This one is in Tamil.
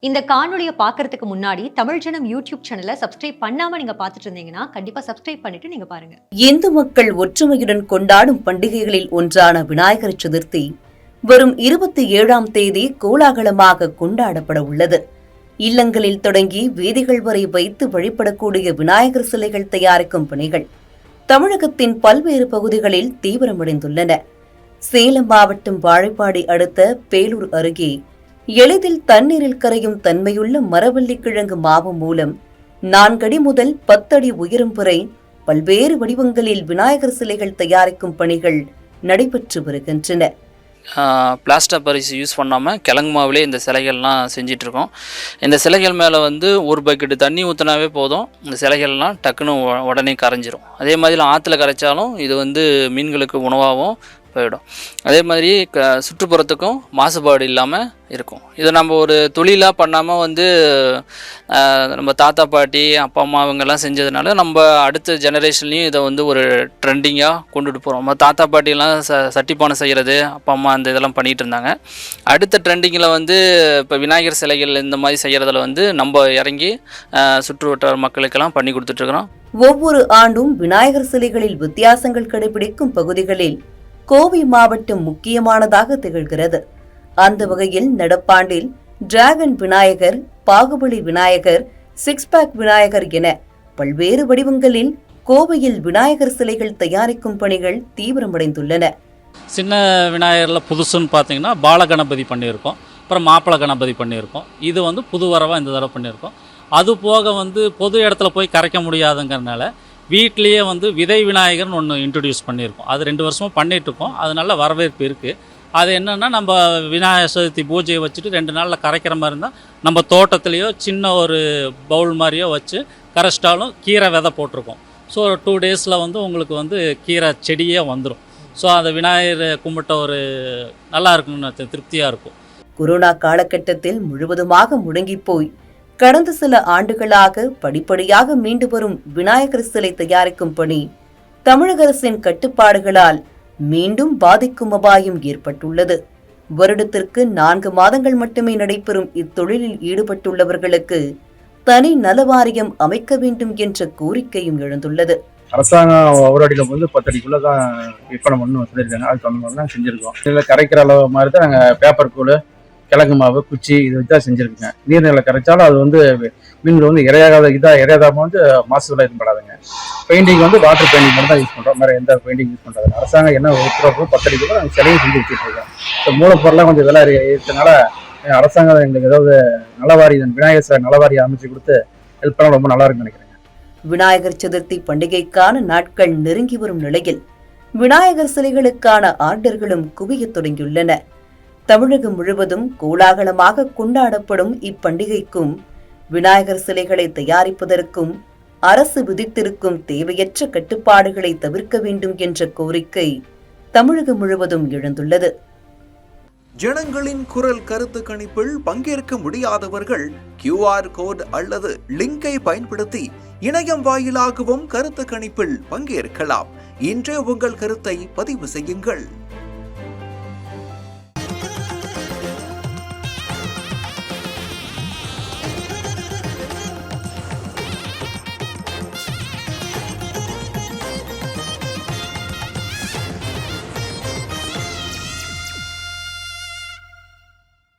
இந்த காணொளிய பார்க்கறதுக்கு முன்னாடி தமிழ் ஜனம் யூடியூப் சேனலை சப்ஸ்கிரைப் பண்ணாம நீங்க பார்த்துட்டு இருந்தீங்கன்னா கண்டிப்பா சப்ஸ்கிரைப் பண்ணிட்டு நீங்க பாருங்க. இந்து மக்கள் ஒற்றுமையுடன் கொண்டாடும் பண்டிகைகளில் ஒன்றான விநாயகர் சதுர்த்தி வரும் 27ஆம் தேதி கோலாகலமாக கொண்டாடப்பட உள்ளது. இல்லங்களில் தொடங்கி வீதிகள் வரை வைத்து வழிபடக்கூடிய விநாயகர் சிலைகள் தயாரிக்கும் பணிகள் தமிழகத்தின் பல்வேறு பகுதிகளில் தீவிரமடைந்துள்ளன. சேலம் மாவட்டம் வாழைப்பாடி அடுத்த பேலூர் அருகே எளிதில் தண்ணீரில் கரையும் தன்மையுள்ள மரவள்ளி கிழங்கு மாவு மூலம் 4 அடி முதல் 10 அடி உயரம் வரை பல்வேறு வடிவங்களில் விநாயகர் சிலைகள் தயாரிக்கும் பணிகள் நடைபெற்று வருகின்றன. பிளாஸ்டர் பரிசு யூஸ் பண்ணாமல் கிழங்கு மாவுலேயே இந்த சிலைகள்லாம் செஞ்சிட்ருக்கோம். இந்த சிலைகள் மேலே ஒரு பக்கெட்டு தண்ணி ஊற்றினாவே போதும், இந்த சிலைகள்லாம் டக்குன்னு உடனே கரைஞ்சிரும். அதே மாதிரி ஆற்றுல கரைச்சாலும் இது மீன்களுக்கு உணவாகவும் போயிடும். அதே மாதிரி சுற்றுப்புறத்துக்கும் மாசுபாடு இல்லாமல் இருக்கும். இதை நம்ம ஒரு தொழிலாக பண்ணாமல் நம்ம தாத்தா பாட்டி அப்பா அம்மா இவங்கெல்லாம் செஞ்சதுனால நம்ம அடுத்த ஜெனரேஷன்லேயும் இதை ஒரு ட்ரெண்டிங்காக கொண்டுட்டு போகிறோம். நம்ம தாத்தா பாட்டிலாம் சட்டிப்பானை செய்கிறது அப்பா அம்மா அந்த இதெல்லாம் பண்ணிகிட்டு இருந்தாங்க. அடுத்த ட்ரெண்டிங்கில் இப்போ விநாயகர் சிலைகள் இந்த மாதிரி செய்கிறதுல நம்ம இறங்கி சுற்றுவட்டார மக்களுக்கெல்லாம் பண்ணி கொடுத்துட்ருக்குறோம். ஒவ்வொரு ஆண்டும் விநாயகர் சிலைகளில் வித்தியாசங்கள் கடைபிடிக்கும் பகுதிகளில் கோவை மாவட்டம் முக்கியமானதாக திகழ்கிறது. அந்த வகையில் நடப்பாண்டில் டிராகன் விநாயகர், பாகுபலி விநாயகர், 6 பேக் விநாயகர் என பல்வேறு வடிவங்களில் கோவையில் விநாயகர் சிலைகள் தயாரிக்கும் பணிகள் தீவிரமடைந்துள்ளன. சின்ன விநாயகரில் புதுசுன்னு பார்த்தீங்கன்னா பாலகணபதி பண்ணியிருக்கோம், அப்புறம் மாப்பிள கணபதி பண்ணியிருக்கோம். இது புது வரவாக இந்த தடவை பண்ணியிருக்கோம். அது போக பொது இடத்துல போய் கரைக்க முடியாதுங்கிறதுனால வீட்லேயே விதை விநாயகர்னு ஒன்று இன்ட்ரடியூஸ் பண்ணியிருக்கோம். அது 2 வருஷமாக பண்ணிகிட்ருக்கோம். அது நல்ல வரவேற்பு இருக்குது. அது என்னென்னா, நம்ம விநாயகர் சதுர்த்தி பூஜையை வச்சுட்டு 2 நாளில் கரைக்கிற மாதிரி இருந்தால் நம்ம தோட்டத்துலேயோ சின்ன ஒரு பவுல் மாதிரியோ வச்சு கரைச்சிட்டாலும் கீரை விதை போட்டிருக்கோம். ஸோ 2 டேஸில் உங்களுக்கு கீரை செடியே வந்துடும். ஸோ அந்த விநாயகர் கும்பிட்ட நல்லா இருக்குன்னு திருப்தியாக இருக்கும். கொரோனா காலகட்டத்தில் முழுவதுமாக முடங்கி போய் கடந்த சில ஆண்டுகளாக படிப்படியாக மீண்டு வரும் விநாயகர் சிலை தயாரிக்கும் பணி தமிழக அரசின் கட்டுப்பாடுகளால் மீண்டும் பாதிக்கும் அபாயம் ஏற்பட்டுள்ளது. வருடத்திற்கு 4 மாதங்கள் மட்டுமே நடைபெறும் இத்தொழிலில் ஈடுபட்டுள்ளவர்களுக்கு தனி நலவாரியம் அமைக்க வேண்டும் என்ற கோரிக்கையும் எழுந்துள்ளது. அரசாங்கம் ஒரு அடியில் 10 அடிக்குள்ளதான் விற்பனை பண்ணு வச்சிருக்காங்க. அது தகுந்த மாதிரி தான் செஞ்சிருக்கோம். இதில் கரைக்கிற அளவு மாதிரி தான் நாங்கள் பேப்பர் கூழ், கிழங்கு மாவு, குச்சி இது வச்சு தான் செஞ்சுருக்குங்க. நீர்நிலை கரைச்சாலும் அது மீன்கள் இறையாதாம மாசுகளை ஏற்படாதுங்க. பெயிண்டிங் வாட்டர் பெயிண்டிங் மட்டும் தான் யூஸ் பண்ணுறோம். வேறு எந்த பெயிண்டிங் யூஸ் பண்ணுறது அரசாங்கம் என்ன உத்தரவு 10 அடிக்குள்ள நாங்கள் சிலையும் செஞ்சு வச்சுட்டு இருக்கோம். இப்போ மூலப்பொருளாக கொஞ்சம் விலை இருக்கிறதுனால அரசாங்கம் எங்களுக்கு ஏதாவது நலவாரி விநாயகர் சிலை நலவாரியை அமைச்சு கொடுத்து ஹெல்ப் பண்ணால் ரொம்ப நல்லா இருக்குன்னு நினைக்கிறேன். விநாயகர் சதுர்த்தி பண்டிகைக்கான நாட்கள் நெருங்கி வரும் நிலையில் விநாயகர் சிலைகளுக்கான ஆர்டர்களும் குவியத் தொடங்கியுள்ளன. தமிழகம் முழுவதும் கோலாகலமாக கொண்டாடப்படும் இப்பண்டிகைக்கும் விநாயகர் சிலைகளை தயாரிப்பதற்கும் அரசு விதித்திருக்கும் தேவையற்ற கட்டுப்பாடுகளை தவிர்க்க வேண்டும் என்ற கோரிக்கை தமிழகம் முழுவதும் எழுந்துள்ளது. ஜனங்களின் குரல் கருத்து கணிப்பில் பங்கேற்க முடியாதவர்கள் QR கோட் அல்லது லிங்கை பயன்படுத்தி இணையம் வாயிலாகவும் கருத்து கணிப்பில் பங்கேற்கலாம். இன்றே உங்கள் கருத்தை பதிவு செய்யுங்கள்.